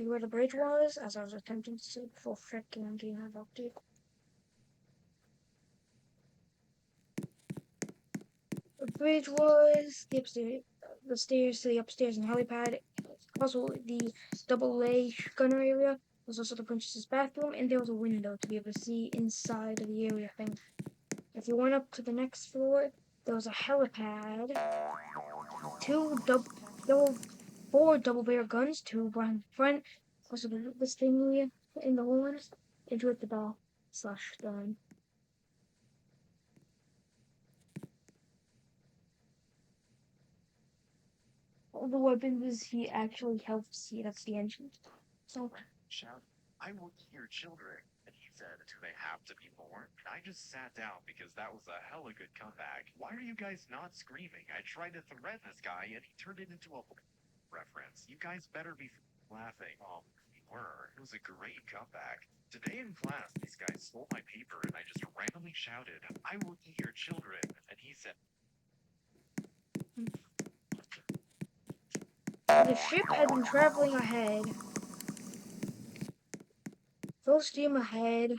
where the bridge was, as I was attempting to sleep before freaking getting abducted. The bridge was the stairs to the upstairs and helipad. Also, the double A gunner area was also the princess's bathroom, and there was a window to be able to see inside of the area thing. If you went up to the next floor, there was a helipad, two four double barrel guns, two behind the front, also the thing area in the horns, into it the bell slash gun. All the weapons he actually helps see. That's the engine. So Shout, I will eat your children. And he said, do they have to be born? And I just sat down because that was a hella good comeback. Why are you guys not screaming? I tried to threaten this guy and he turned it into a reference. You guys better be laughing. Oh, we were. It was a great comeback. Today in class, these guys stole my paper and I just randomly shouted, I will eat your children. And he said, the ship had been traveling ahead, full steam ahead.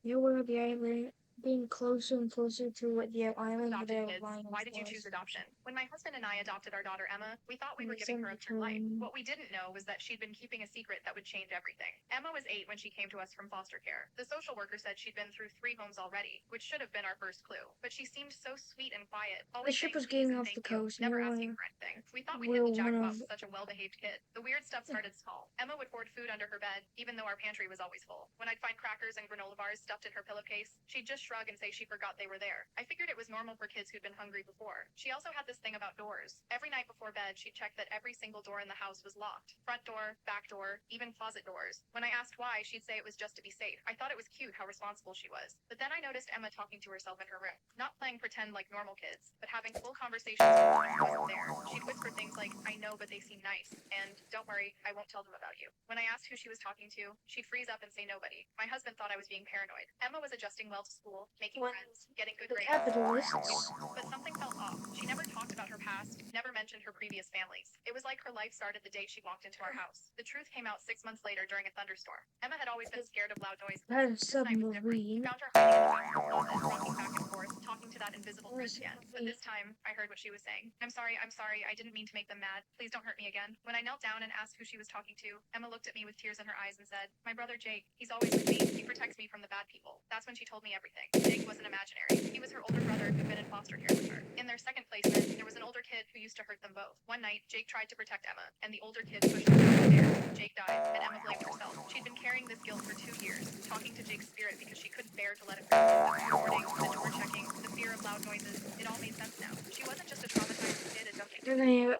They were the island, being closer and closer to what the island Adopted they were kids. flying Why did you was. choose adoption? When my husband and I adopted our daughter Emma, we thought we were And giving her a third life. between What we didn't know was that she'd been keeping a secret that would change everything. Emma was 8 when she came to us from foster care. The social worker said she'd been through 3 homes already, which should have been our first clue. But she seemed so sweet and quiet, the always ship saying was please getting and off the thank you, coast never near asking for anything. We thought we'd where hit the one jackpot of with such a well-behaved kid. The weird stuff started small. Emma would hoard food under her bed, even though our pantry was always full. When I'd find crackers and granola bars stuffed in her pillowcase, she'd just shrug and say she forgot they were there. I figured it was normal for kids who'd been hungry before. She also had this thing about doors. Every night before bed, she'd check that every single door in the house was locked. Front door, back door, even closet doors. When I asked why, she'd say it was just to be safe. I thought it was cute how responsible she was. But then I noticed Emma talking to herself in her room. Not playing pretend like normal kids, but having full conversations with someone who wasn't there. She'd whisper things like, I know, but they seem nice. And don't worry, I won't tell them about you. When I asked who she was talking to, she'd freeze up and say nobody. My husband thought I was being paranoid. Emma was adjusting well to school, making friends, getting good the grades. capitalists. But something felt off. She never talked about her past, never mentioned her previous families. It was like her life started the day she walked into our house. The truth came out 6 months later during a thunderstorm. Emma had always been scared of loud noises. Had a This night was different. We submarine. found her hiding in the back of the closet, rocking back and forth, talking to that invisible bridge again. But this time, I heard what she was saying. I'm sorry, I didn't mean to make them mad. Please don't hurt me again. When I knelt down and asked who she was talking to, Emma looked at me with tears in her eyes and said, my brother Jake, he's always with me. He protects me from the bad people. That's when she told me everything. Jake wasn't imaginary. He was her older brother who'd been in foster care with her. In their second placement, there was an older kid who used to hurt them both. One night, Jake tried to protect Emma, and the older kid pushed him down the stairs. Jake died, and Emma blamed herself. She'd been carrying this guilt for 2 years, talking to Jake's spirit because she couldn't bear to let him go. The recording, the door checking, the fear of loud noises, it all made sense now. She wasn't just a traumatized kid adjusting to They're gonna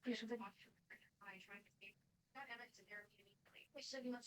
do something. I tried to speak. Got Emma into therapy immediately.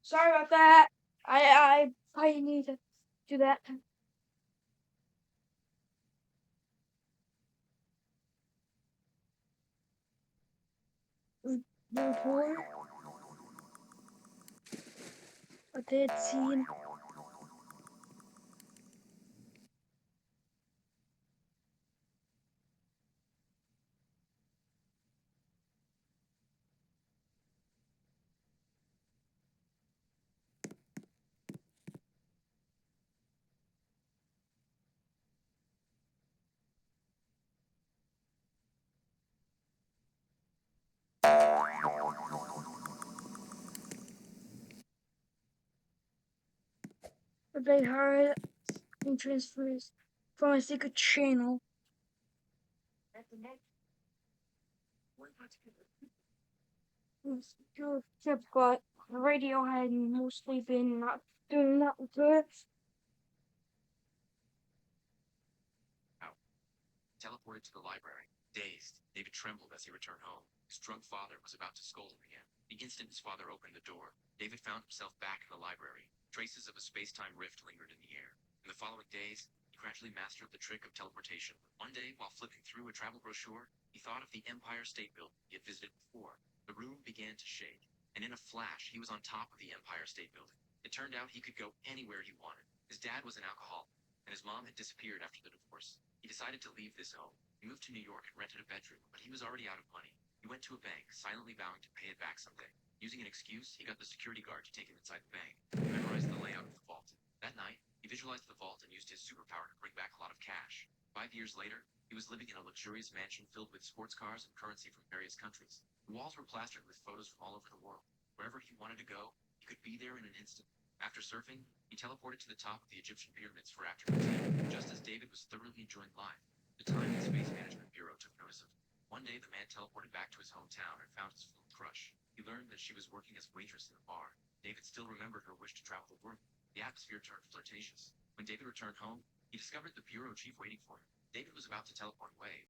Sorry about that. I probably need to do that. Room tour. A dead scene. But they heard and transfers from a secret channel. But the radio had mostly been not doing that good. Teleported to the library. Dazed, David trembled as he returned home. His drunk father was about to scold him again. The instant his father opened the door, David found himself back in the library. Traces of a space-time rift lingered in the air. In the following days, he gradually mastered the trick of teleportation. One day, while flipping through a travel brochure, he thought of the Empire State Building he had visited before. The room began to shake, and in a flash, he was on top of the Empire State Building. It turned out he could go anywhere he wanted. His dad was an alcoholic, and his mom had disappeared after the divorce. He decided to leave this home. He moved to New York and rented a bedroom, but he was already out of money. He went to a bank, silently vowing to pay it back someday. Using an excuse, he got the security guard to take him inside the bank. He memorized the layout of the vault. That night, he visualized the vault and used his superpower to bring back a lot of cash. 5 years later, he was living in a luxurious mansion filled with sports cars and currency from various countries. The walls were plastered with photos from all over the world. Wherever he wanted to go, he could be there in an instant. After surfing, he teleported to the top of the Egyptian pyramids for afternoon tea, just as David was thoroughly enjoying life. The Time and Space Management Bureau took notice of him. One day, the man teleported back to his hometown and found his full crush. He learned that she was working as a waitress in a bar. David still remembered her wish to travel the world. The atmosphere turned flirtatious. When David returned home, he discovered the bureau chief waiting for him. David was about to teleport away